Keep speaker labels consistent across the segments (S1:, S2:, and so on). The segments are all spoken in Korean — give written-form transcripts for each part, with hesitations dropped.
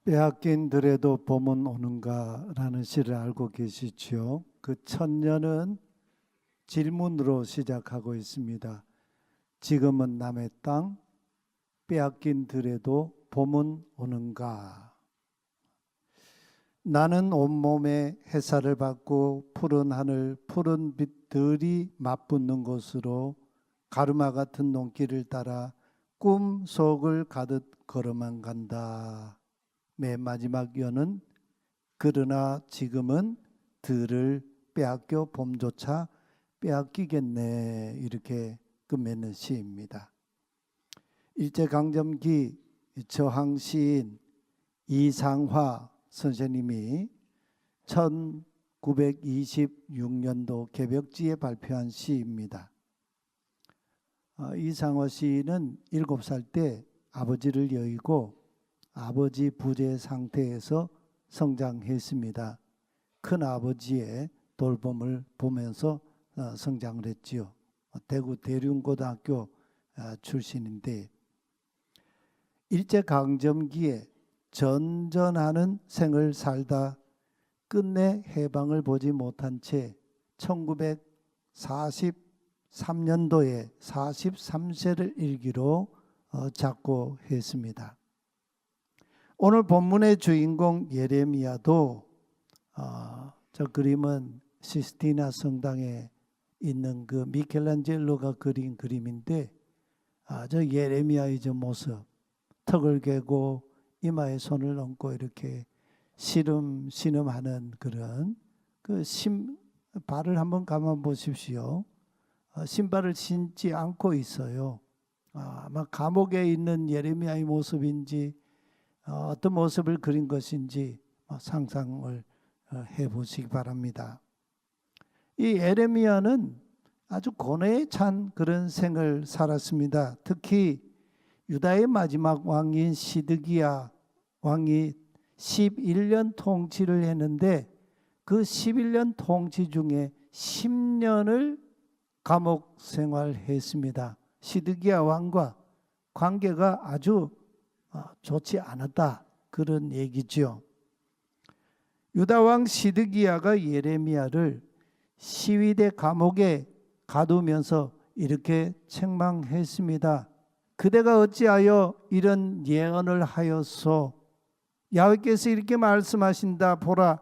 S1: 빼앗긴 들에도 봄은 오는가라는 시를 알고 계시지요? 그 천년은 질문으로 시작하고 있습니다. 지금은 남의 땅, 빼앗긴 들에도 봄은 오는가? 나는 온몸에 햇살을 받고 푸른 하늘, 푸른 빛들이 맞붙는 곳으로 가르마 같은 논길을 따라 꿈속을 가듯 걸어만 간다. 맨 마지막 여는 그러나 지금은 들을 빼앗겨 봄조차 빼앗기겠네, 이렇게 끝맺는 시입니다. 일제강점기 저항시인 이상화 선생님이 1926년도 개벽지에 발표한 시입니다. 이상화 시인은 7살 때 아버지를 여의고 아버지 부재 상태에서 성장했습니다. 큰아버지의 돌봄을 보면서 성장을 했지요. 대구 대륜고등학교 출신인데, 일제강점기에 전전하는 생을 살다 끝내 해방을 보지 못한 채 1943년도에 43세를 일기로 작고했습니다. 오늘 본문의 주인공 예레미야도 저 그림은 시스티나 성당에 있는 그 미켈란젤로가 그린 그림인데, 저 예레미야의 저 모습, 턱을 개고 이마에 손을 얹고 이렇게 시름시름하는 그런 발을 한번 가만 보십시오. 신발을 신지 않고 있어요. 아마 감옥에 있는 예레미야의 모습인지 어떤 모습을 그린 것인지 상상을 해보시기 바랍니다. 이 예레미야는 아주 고뇌에 찬 그런 생을 살았습니다. 특히 유다의 마지막 왕인 시드기야 왕이 11년 통치를 했는데, 그 11년 통치 중에 10년을 감옥 생활했습니다. 시드기야 왕과 관계가 아주 좋지 않았다, 그런 얘기죠. 유다 왕 시드기야가 예레미야를 시위대 감옥에 가두면서 이렇게 책망했습니다. 그대가 어찌하여 이런 예언을 하였소? 야훼께서 이렇게 말씀하신다. 보라,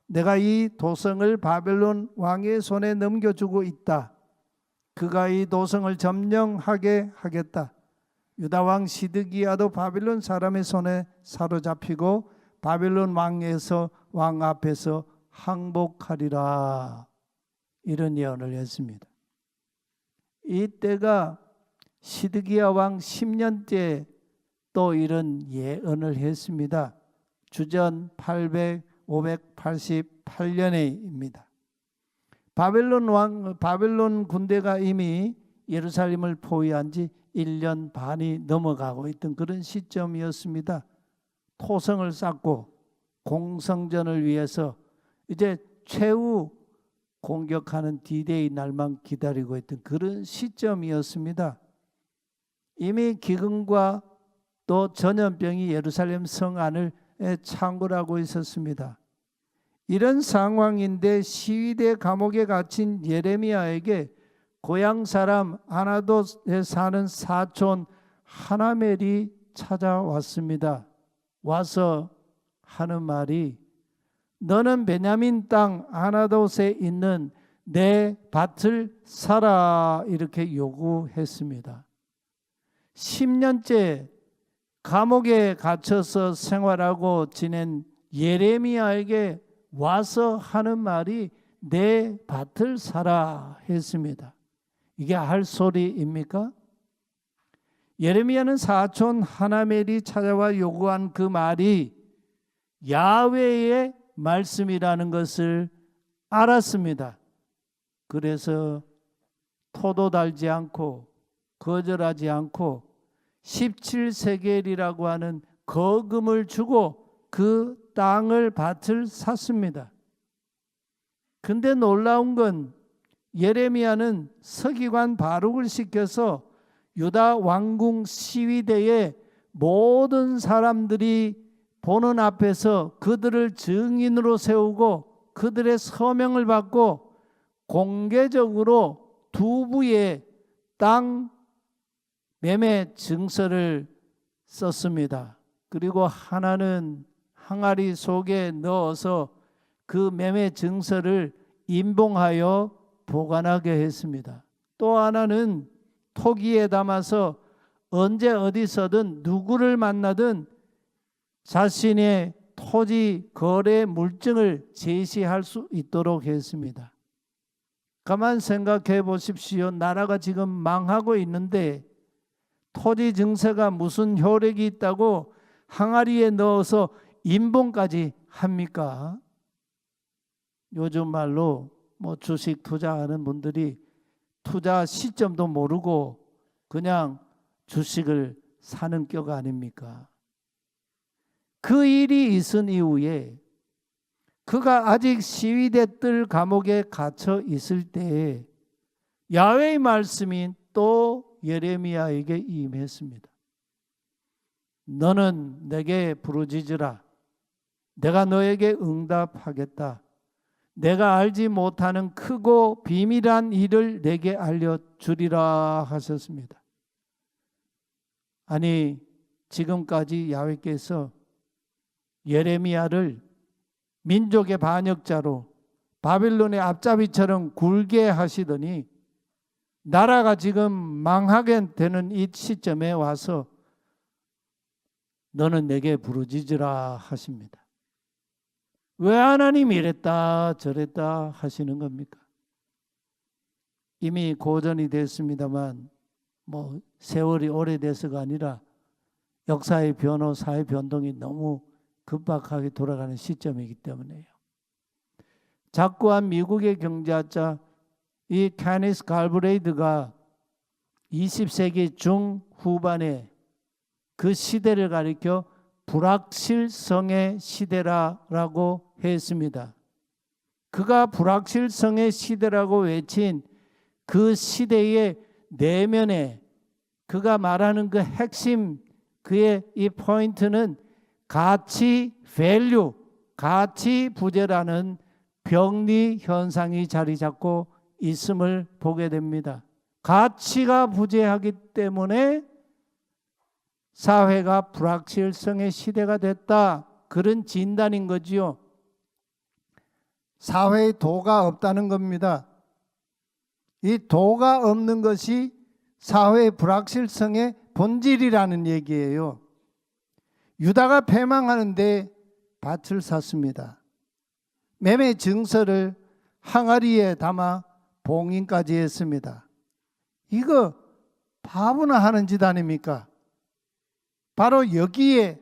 S1: 내가 이 도성을 바벨론 왕의 손에 넘겨주고 있다. 그가 이 도성을 점령하게 하겠다. 유다 왕 시드기야도 바벨론 사람의 손에 사로잡히고 바벨론 왕 앞에서 항복하리라, 이런 예언을 했습니다. 이때가 시드기야 왕 10년째 또 이런 예언을 했습니다. 주전 588년에입니다. 바벨론 군대가 이미 예루살렘을 포위한 지 1년 반이 넘어가고 있던 그런 시점이었습니다. 토성을 쌓고 공성전을 위해서 이제 최후 공격하는 D-Day 날만 기다리고 있던 그런 시점이었습니다. 이미 기근과 또 전염병이 예루살렘 성 안을 창궐하고 있었습니다. 이런 상황인데 시위대 감옥에 갇힌 예레미야에게 고향 사람 아나돗에 사는 사촌 하나멜이 찾아왔습니다. 와서 하는 말이, 너는 베냐민 땅 아나돗에 있는 내 밭을 사라, 이렇게 요구했습니다. 10년째 감옥에 갇혀서 생활하고 지낸 예레미야에게 와서 하는 말이 내 밭을 사라 했습니다. 이게 할 소리입니까? 예레미야는 사촌 하나멜이 찾아와 요구한 그 말이 야훼의 말씀이라는 것을 알았습니다. 그래서 토도 달지 않고 거절하지 않고 17세겔이라고 하는 거금을 주고 그 땅을 밭을 샀습니다. 근데 놀라운 건 예레미야는 서기관 바룩을 시켜서 유다 왕궁 시위대에 모든 사람들이 보는 앞에서 그들을 증인으로 세우고 그들의 서명을 받고 공개적으로 두 부의 땅 매매 증서를 썼습니다. 그리고 하나는 항아리 속에 넣어서 그 매매 증서를 인봉하여 보관하게 했습니다. 또 하나는 토기에 담아서 언제 어디서든 누구를 만나든 자신의 토지 거래 물증을 제시할 수 있도록 했습니다. 가만 생각해 보십시오. 나라가 지금 망하고 있는데 토지 증서가 무슨 효력이 있다고 항아리에 넣어서 인봉까지 합니까? 요즘 말로 주식 투자하는 분들이 투자 시점도 모르고 그냥 주식을 사는 격 아닙니까? 그 일이 있은 이후에 그가 아직 시위대 뜰 감옥에 갇혀 있을 때에 야훼의 말씀이 또 예레미야에게 임했습니다. 너는 내게 부르짖으라. 내가 너에게 응답하겠다. 내가 알지 못하는 크고 비밀한 일을 내게 알려주리라 하셨습니다. 아니, 지금까지 야훼께서 예레미야를 민족의 반역자로 바빌론의 앞잡이처럼 굴게 하시더니 나라가 지금 망하게 되는 이 시점에 와서 너는 내게 부르짖으라 하십니다. 왜 하나님 이랬다 저랬다 하시는 겁니까? 이미 고전이 됐습니다만 세월이 오래돼서가 아니라 역사의 변호, 사회 변동이 너무 급박하게 돌아가는 시점이기 때문에요. 작고한 미국의 경제학자 이 캐니스 갈브레이드가 20세기 중후반에 그 시대를 가리켜 불확실성의 시대라고 했습니다. 그가 불확실성의 시대라고 외친 그 시대의 내면에 그가 말하는 그 핵심, 그의 이 포인트는 가치 밸류, 가치 부재라는 병리 현상이 자리 잡고 있음을 보게 됩니다. 가치가 부재하기 때문에 사회가 불확실성의 시대가 됐다. 그런 진단인 거지요. 사회에 도가 없다는 겁니다. 이 도가 없는 것이 사회의 불확실성의 본질이라는 얘기예요. 유다가 패망하는데 밭을 샀습니다. 매매 증서를 항아리에 담아 봉인까지 했습니다. 이거 바보나 하는 짓 아닙니까? 바로 여기에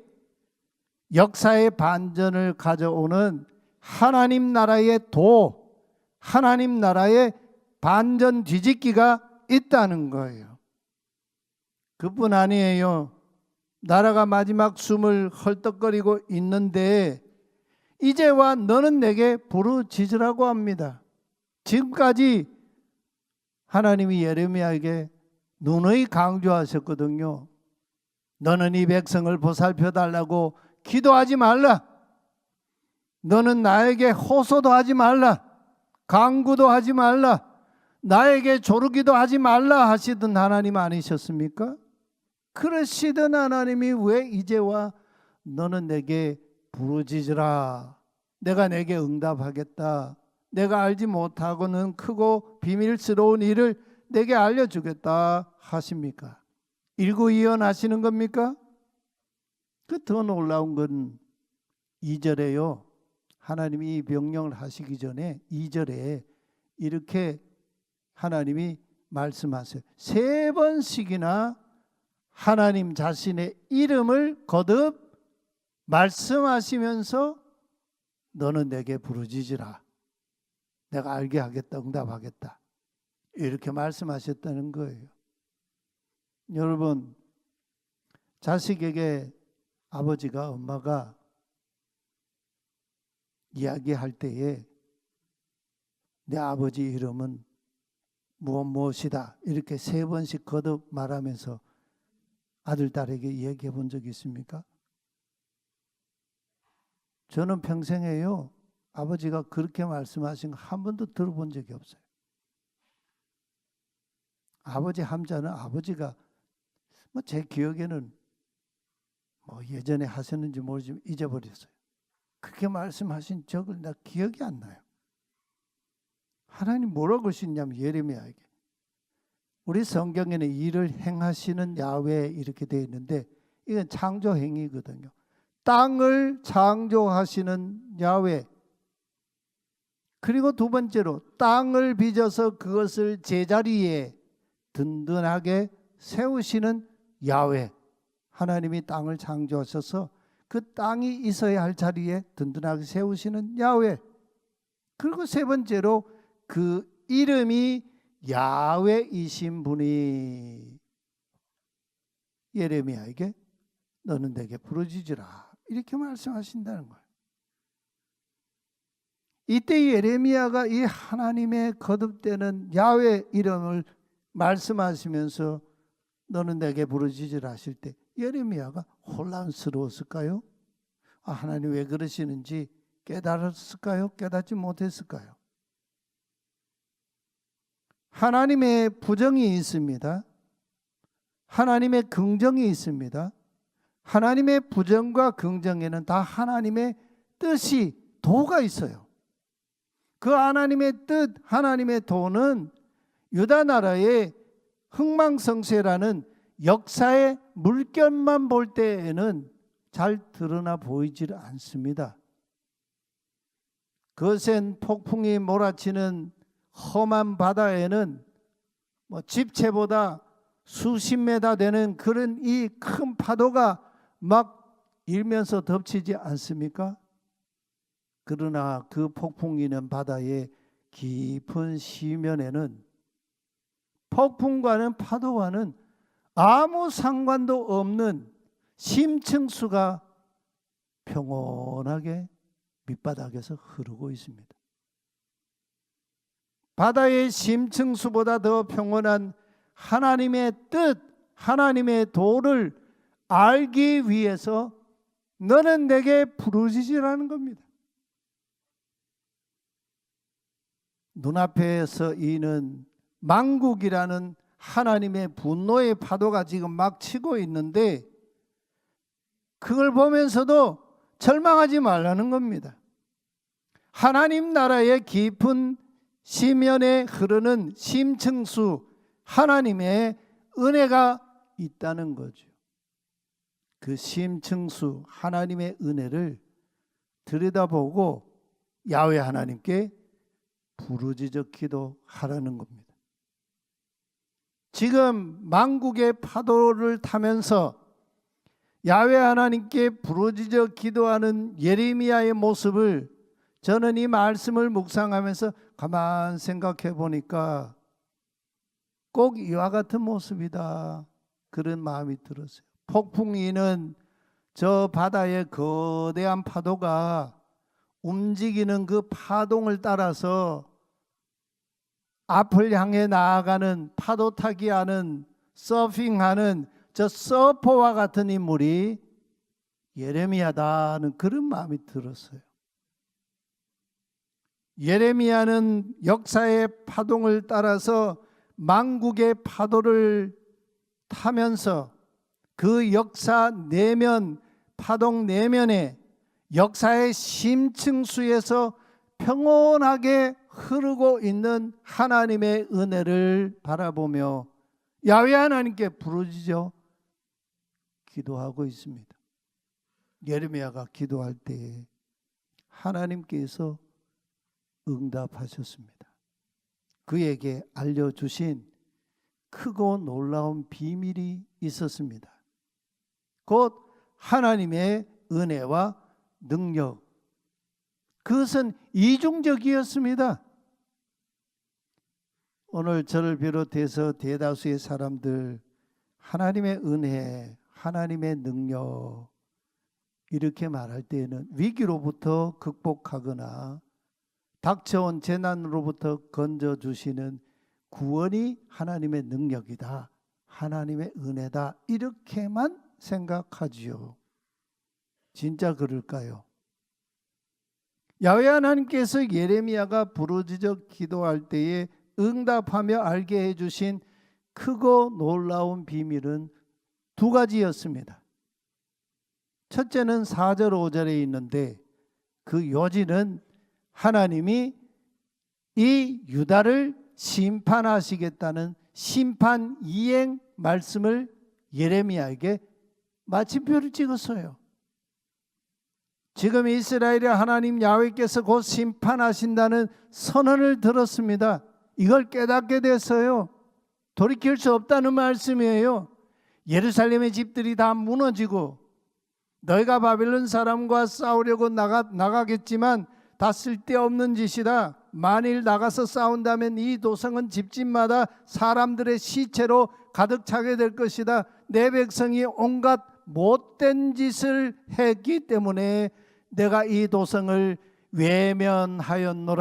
S1: 역사의 반전을 가져오는 하나님 나라의 도, 하나님 나라의 반전 뒤집기가 있다는 거예요. 그뿐 아니에요. 나라가 마지막 숨을 헐떡거리고 있는데 이제와 너는 내게 부르짖으라고 합니다. 지금까지 하나님이 예레미야에게 누누이 강조하셨거든요. 너는 이 백성을 보살펴 달라고 기도하지 말라. 너는 나에게 호소도 하지 말라. 강구도 하지 말라. 나에게 조르기도 하지 말라 하시던 하나님 아니셨습니까? 그러시던 하나님이 왜 이제와 너는 내게 부르짖으라. 내가 내게 응답하겠다. 내가 알지 못하고는 크고 비밀스러운 일을 내게 알려주겠다 하십니까? 일구이연하시는 겁니까? 그 더 놀라운 건 2절에요. 하나님이 이 명령을 하시기 전에 2절에 이렇게 하나님이 말씀하세요. 3번씩이나 하나님 자신의 이름을 거듭 말씀하시면서 너는 내게 부르짖으라. 내가 알게 하겠다. 응답하겠다. 이렇게 말씀하셨다는 거예요. 여러분, 자식에게 아버지가 엄마가 이야기할 때에 내 아버지 이름은 무엇이다 이렇게 3번씩 거듭 말하면서 아들, 딸에게 이야기해 본 적이 있습니까? 저는 평생에요 아버지가 그렇게 말씀하신 거 한 번도 들어본 적이 없어요. 아버지 함자는 아버지가 제 기억에는 예전에 하셨는지 모르지만 잊어버렸어요. 그렇게 말씀하신 적을 나 기억이 안 나요. 하나님 뭐라고 하시냐면 예레미야에게 우리 성경에는 일을 행하시는 야훼 이렇게 되어 있는데 이건 창조 행위거든요. 땅을 창조하시는 야훼. 그리고 2번째로 땅을 빚어서 그것을 제자리에 든든하게 세우시는 야훼. 하나님이 땅을 창조하셔서 그 땅이 있어야 할 자리에 든든하게 세우시는 야훼. 그리고 3번째로 그 이름이 야훼이신 분이 예레미야에게 너는 내게 부르짖으라 이렇게 말씀하신다는 거예요. 이때 예레미야가 이 하나님의 거듭되는 야훼 이름을 말씀하시면서 너는 내게 부르짖으라 하실 때 예레미야가 혼란스러웠을까요? 하나님 왜 그러시는지 깨달았을까요? 깨닫지 못했을까요? 하나님의 부정이 있습니다. 하나님의 긍정이 있습니다. 하나님의 부정과 긍정에는 다 하나님의 뜻이 도가 있어요. 그 하나님의 뜻, 하나님의 도는 유다 나라의 흥망성쇠라는 역사의 물결만 볼 때에는 잘 드러나 보이질 않습니다. 거센 폭풍이 몰아치는 험한 바다에는 집채보다 수십 메다 되는 그런 이 큰 파도가 막 일면서 덮치지 않습니까? 그러나 그 폭풍이 있는 바다의 깊은 시면에는 폭풍과는 파도와는 아무 상관도 없는 심층수가 평온하게 밑바닥에서 흐르고 있습니다. 바다의 심층수보다 더 평온한 하나님의 뜻, 하나님의 도를 알기 위해서 너는 내게 부르짖으라는 겁니다. 눈앞에서 이는 만국이라는 하나님의 분노의 파도가 지금 막 치고 있는데 그걸 보면서도 절망하지 말라는 겁니다. 하나님 나라의 깊은 시면에 흐르는 심층수 하나님의 은혜가 있다는 거죠. 그 심층수 하나님의 은혜를 들여다보고 야훼 하나님께 부르짖어 기도하라는 겁니다. 지금 만국의 파도를 타면서 야훼 하나님께 부르짖어 기도하는 예레미야의 모습을 저는 이 말씀을 묵상하면서 가만 생각해 보니까 꼭 이와 같은 모습이다 그런 마음이 들었어요. 폭풍이는 저 바다의 거대한 파도가 움직이는 그 파동을 따라서 앞을 향해 나아가는 파도 타기 하는 서핑하는 저 서퍼와 같은 인물이 예레미야다는 그런 마음이 들었어요. 예레미야는 역사의 파동을 따라서 만국의 파도를 타면서 그 역사 내면, 파동 내면에 역사의 심층수에서 평온하게 흐르고 있는 하나님의 은혜를 바라보며 야훼 하나님께 부르짖어 기도하고 있습니다. 예레미야가 기도할 때 하나님께서 응답하셨습니다. 그에게 알려주신 크고 놀라운 비밀이 있었습니다. 곧 하나님의 은혜와 능력. 그것은 이중적이었습니다. 오늘 저를 비롯해서 대다수의 사람들 하나님의 은혜, 하나님의 능력 이렇게 말할 때에는 위기로부터 극복하거나 닥쳐온 재난으로부터 건져주시는 구원이 하나님의 능력이다, 하나님의 은혜다, 이렇게만 생각하지요. 진짜 그럴까요? 야훼 하나님께서 예레미야가 부르짖어 기도할 때에 응답하며 알게 해주신 크고 놀라운 비밀은 두 가지였습니다. 첫째는 4절 5절에 있는데, 그 요지는 하나님이 이 유다를 심판하시겠다는 심판 이행 말씀을 예레미야에게 마침표를 찍었어요. 지금 이스라엘의 하나님 야훼께서 곧 심판하신다는 선언을 들었습니다. 이걸 깨닫게 됐어요. 돌이킬 수 없다는 말씀이에요. 예루살렘의 집들이 다 무너지고 너희가 바벨론 사람과 싸우려고 나가겠지만 다 쓸데없는 짓이다. 만일 나가서 싸운다면 이 도성은 집집마다 사람들의 시체로 가득 차게 될 것이다. 내 백성이 온갖 못된 짓을 했기 때문에 내가 이 도성을 외면하였노라.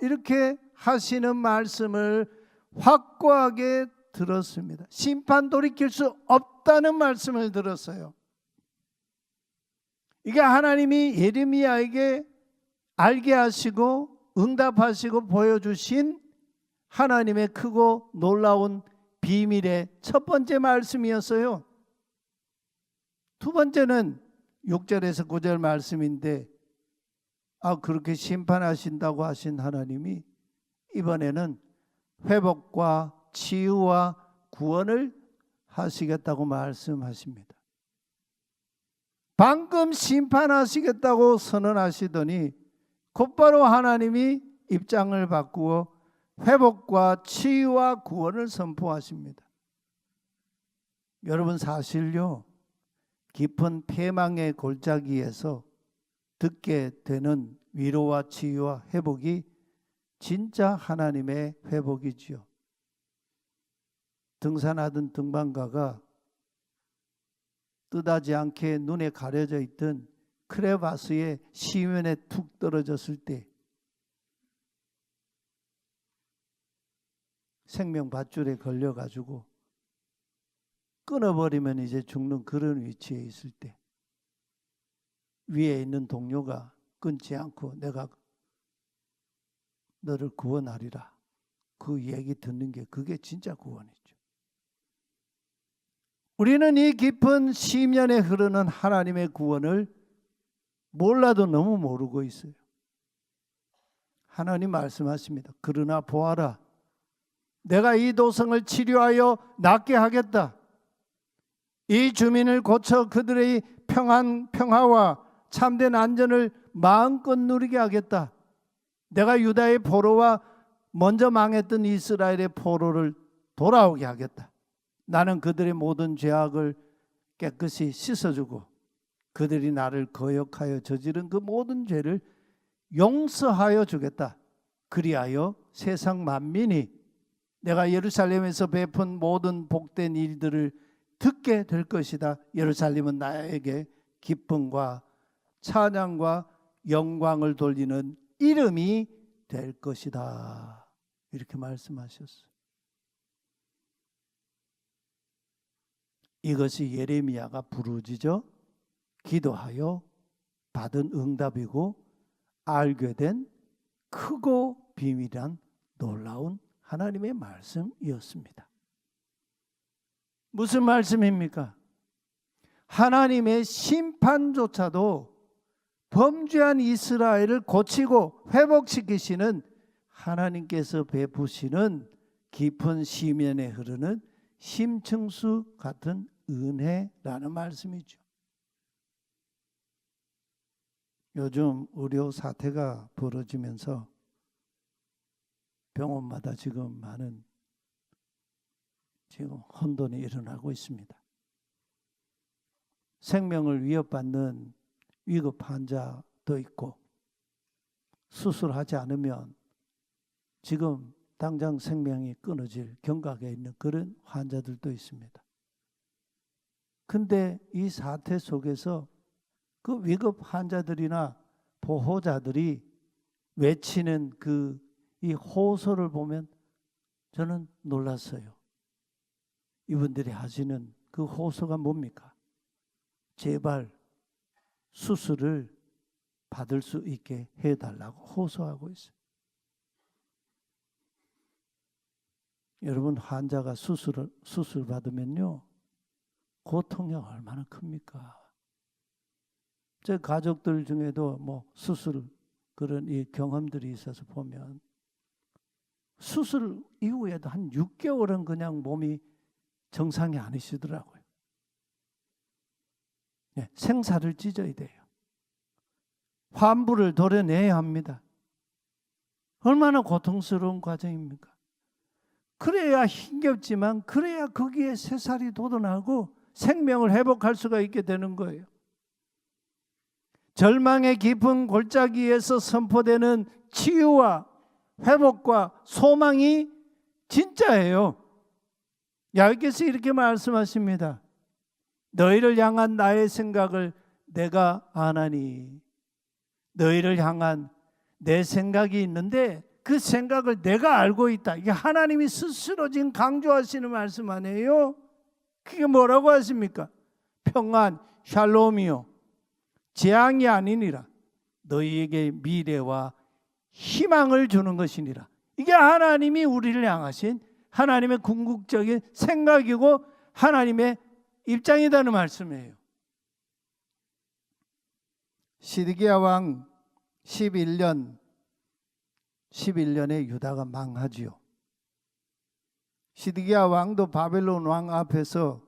S1: 이렇게 하시는 말씀을 확고하게 들었습니다. 심판 돌이킬 수 없다는 말씀을 들었어요. 이게 하나님이 예레미야에게 알게 하시고 응답하시고 보여주신 하나님의 크고 놀라운 비밀의 첫 번째 말씀이었어요. 두 번째는 6절에서 9절 말씀인데, 그렇게 심판하신다고 하신 하나님이 이번에는 회복과 치유와 구원을 하시겠다고 말씀하십니다. 방금 심판하시겠다고 선언하시더니 곧바로 하나님이 입장을 바꾸어 회복과 치유와 구원을 선포하십니다. 여러분, 사실요, 깊은 패망의 골짜기에서 듣게 되는 위로와 치유와 회복이 진짜 하나님의 회복이지요. 등산하던 등반가가 뜻하지 않게 눈에 가려져 있던 크레바스의 시면에 툭 떨어졌을 때 생명밧줄에 걸려가지고 끊어버리면 이제 죽는 그런 위치에 있을 때 위에 있는 동료가 끊지 않고 내가 너를 구원하리라, 그 얘기 듣는 게 그게 진짜 구원이죠. 우리는 이 깊은 시면에 흐르는 하나님의 구원을 몰라도 너무 모르고 있어요. 하나님 말씀하십니다. 그러나 보아라, 내가 이 도성을 치료하여 낫게 하겠다. 이 주민을 고쳐 그들의 평화와 참된 안전을 마음껏 누리게 하겠다. 내가 유다의 포로와 먼저 망했던 이스라엘의 포로를 돌아오게 하겠다. 나는 그들의 모든 죄악을 깨끗이 씻어주고 그들이 나를 거역하여 저지른 그 모든 죄를 용서하여 주겠다. 그리하여 세상 만민이 내가 예루살렘에서 베푼 모든 복된 일들을 듣게 될 것이다. 예루살렘은 나에게 기쁨과 찬양과 영광을 돌리는 이름이 될 것이다. 이렇게 말씀하셨어요. 이것이 예레미야가 부르짖어 기도하여 받은 응답이고 알게 된 크고 비밀한 놀라운 하나님의 말씀이었습니다. 무슨 말씀입니까? 하나님의 심판조차도 범죄한 이스라엘을 고치고 회복시키시는 하나님께서 베푸시는 깊은 시면에 흐르는 심층수 같은 은혜라는 말씀이죠. 요즘 의료 사태가 벌어지면서 병원마다 지금 많은 혼돈이 일어나고 있습니다. 생명을 위협받는 위급 환자도 있고 수술하지 않으면 지금 당장 생명이 끊어질 경각에 있는 그런 환자들도 있습니다. 근데 이 사태 속에서 그 위급 환자들이나 보호자들이 외치는 이 호소를 보면 저는 놀랐어요. 이분들이 하시는 그 호소가 뭡니까? 제발 수술을 받을 수 있게 해달라고 호소하고 있어요. 여러분, 환자가 수술 받으면요, 고통이 얼마나 큽니까? 제 가족들 중에도 수술 그런 이 경험들이 있어서 보면 수술 이후에도 한 6개월은 그냥 몸이 정상이 아니시더라고요. 네, 생사를 찢어야 돼요. 환부를 도려내야 합니다. 얼마나 고통스러운 과정입니까? 그래야 힘겹지만 그래야 거기에 새살이 돋아나고 생명을 회복할 수가 있게 되는 거예요. 절망의 깊은 골짜기에서 선포되는 치유와 회복과 소망이 진짜예요. 야훼께서 이렇게 말씀하십니다. 너희를 향한 나의 생각을 내가 아나니. 너희를 향한 내 생각이 있는데 그 생각을 내가 알고 있다. 이게 하나님이 스스로 지금 강조하시는 말씀 아니에요? 그게 뭐라고 하십니까? 평안, 샬롬이요, 재앙이 아니니라. 너희에게 미래와 희망을 주는 것이니라. 이게 하나님이 우리를 향하신 하나님의 궁극적인 생각이고 하나님의 입장이라는 말씀이에요. 시드기야 왕 11년에 유다가 망하지요. 시드기야 왕도 바벨론 왕 앞에서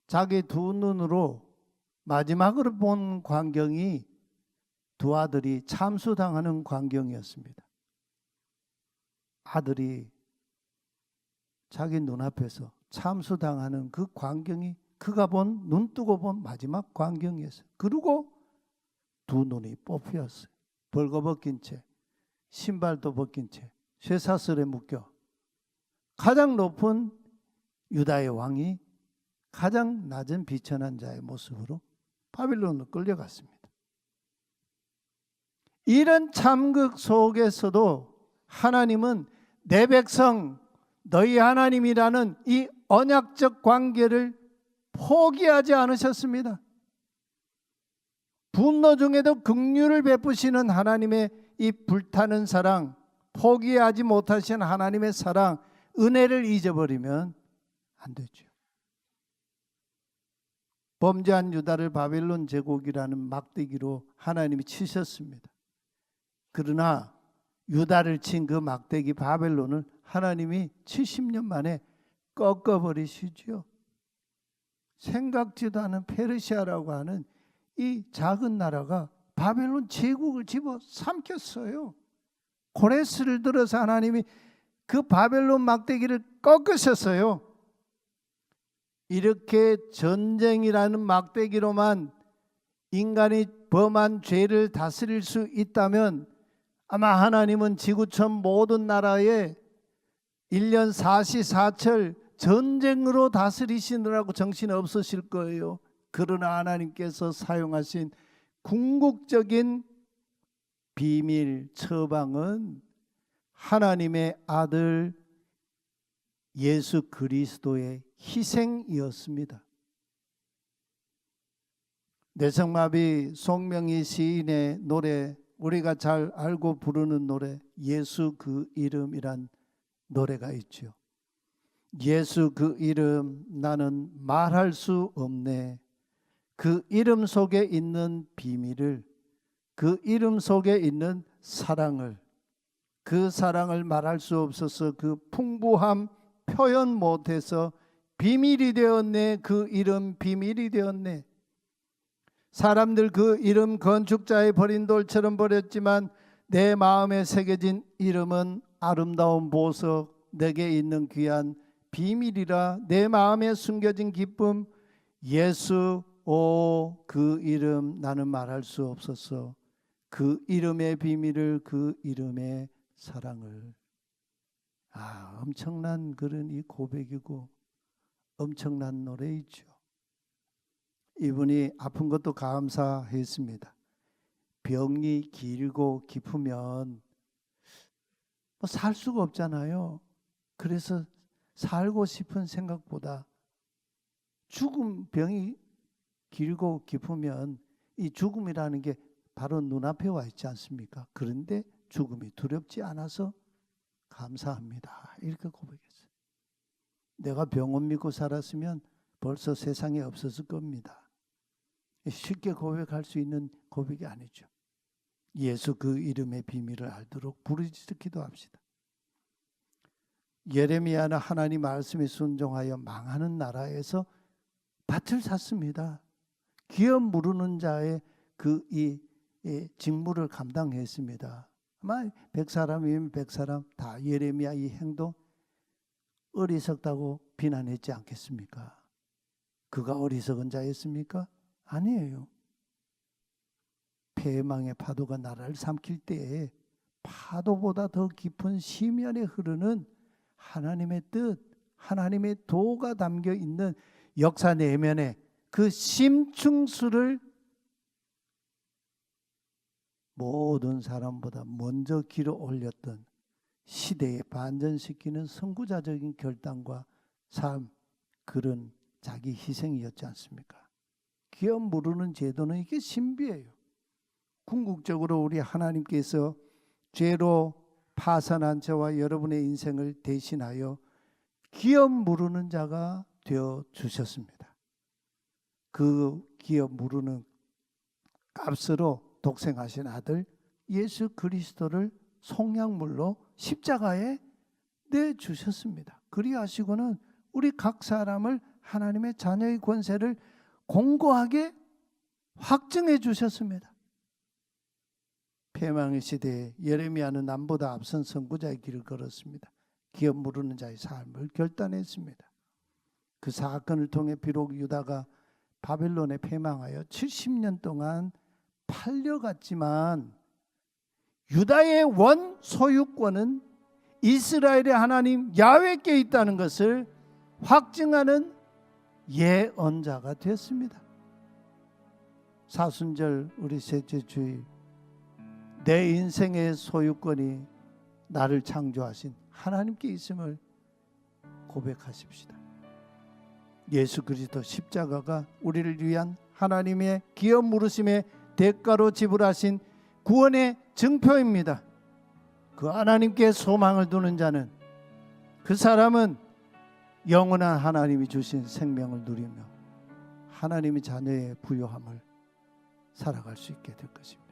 S1: 자기 두 눈으로 마지막으로 본 광경이 두 아들이 참수당하는 광경이었습니다. 아들이 자기 눈앞에서 참수당하는 그 광경이 그가 눈 뜨고 본 마지막 광경이었어요. 그리고 두 눈이 뽑혔어요. 벌거벗긴 채, 신발도 벗긴 채 쇠사슬에 묶여 가장 높은 유다의 왕이 가장 낮은 비천한 자의 모습으로 바빌론으로 끌려갔습니다. 이런 참극 속에서도 하나님은 내 백성 너희 하나님이라는 이 언약적 관계를 포기하지 않으셨습니다. 분노 중에도 긍휼을 베푸시는 하나님의 이 불타는 사랑, 포기하지 못하신 하나님의 사랑, 은혜를 잊어버리면 안 되죠. 범죄한 유다를 바벨론 제국이라는 막대기로 하나님이 치셨습니다. 그러나 유다를 친 그 막대기 바벨론을 하나님이 70년 만에 꺾어버리시죠. 생각지도 않은 페르시아라고 하는 이 작은 나라가 바벨론 제국을 집어 삼켰어요. 고레스를 들어서 하나님이 그 바벨론 막대기를 꺾으셨어요. 이렇게 전쟁이라는 막대기로만 인간이 범한 죄를 다스릴 수 있다면 아마 하나님은 지구촌 모든 나라에 1년 4시4철 전쟁으로 다스리시느라고 정신 없으실 거예요. 그러나 하나님께서 사용하신 궁극적인 비밀 처방은 하나님의 아들 예수 그리스도의 희생이었습니다. 내성마비 송명희 시인의 노래, 우리가 잘 알고 부르는 노래, 예수 그 이름이란 노래가 있죠. 예수 그 이름 나는 말할 수 없네. 그 이름 속에 있는 비밀을, 그 이름 속에 있는 사랑을, 그 사랑을 말할 수 없어서 그 풍부함 표현 못해서 비밀이 되었네. 그 이름 비밀이 되었네. 사람들 그 이름 건축자의 버린 돌처럼 버렸지만 내 마음에 새겨진 이름은 아름다운 보석, 내게 있는 귀한 비밀이라. 내 마음에 숨겨진 기쁨, 예수 오 그 이름 나는 말할 수 없었어. 그 이름의 비밀을, 그 이름의 사랑을. 엄청난 그런 이 고백이고 엄청난 노래이죠. 이분이 아픈 것도 감사했습니다. 병이 길고 깊으면 살 수가 없잖아요. 그래서 살고 싶은 생각보다 병이 길고 깊으면 이 죽음이라는 게 바로 눈앞에 와 있지 않습니까? 그런데 죽음이 두렵지 않아서 감사합니다. 이렇게 고백했어요. 내가 병원 믿고 살았으면 벌써 세상에 없었을 겁니다. 쉽게 고백할 수 있는 고백이 아니죠. 예수 그 이름의 비밀을 알도록 부르짖어 기도합시다. 예레미야는 하나님 말씀에 순종하여 망하는 나라에서 밭을 샀습니다. 기업 무르는 자의 이 직무를 감당했습니다. 아마 100사람이면 100사람 다 예레미야 이 행동 어리석다고 비난했지 않겠습니까? 그가 어리석은 자였습니까? 아니에요. 패망의 파도가 나라를 삼킬 때에 파도보다 더 깊은 심연에 흐르는 하나님의 뜻, 하나님의 도가 담겨 있는 역사 내면에 그 심층수를 모든 사람보다 먼저 길어 올렸던 시대에 반전시키는 선구자적인 결단과 삶, 그런 자기 희생이었지 않습니까? 기업 무르는 제도는 이게 신비예요. 궁극적으로 우리 하나님께서 죄로 파산한 저와 여러분의 인생을 대신하여 기업 무르는 자가 되어 주셨습니다. 그 기업 무르는 값으로 독생하신 아들 예수 그리스도를 속량물로 십자가에 내주셨습니다. 그리하시고는 우리 각 사람을 하나님의 자녀의 권세를 공고하게 확증해 주셨습니다. 패망의 시대에 예레미야는 남보다 앞선 선구자의 길을 걸었습니다. 기업 무르는 자의 삶을 결단했습니다. 그 사건을 통해 비록 유다가 바벨론에 패망하여 70년 동안 팔려갔지만 유다의 원 소유권은 이스라엘의 하나님 야훼께 있다는 것을 확증하는 예언자가 됐습니다. 사순절 우리 셋째 주일, 내 인생의 소유권이 나를 창조하신 하나님께 있음을 고백하십시다. 예수 그리스도 십자가가 우리를 위한 하나님의 기업 물으심의 대가로 지불하신 구원의 증표입니다. 그 하나님께 소망을 두는 자는, 그 사람은 영원한 하나님이 주신 생명을 누리며 하나님의 자녀의 부요함을 살아갈 수 있게 될 것입니다.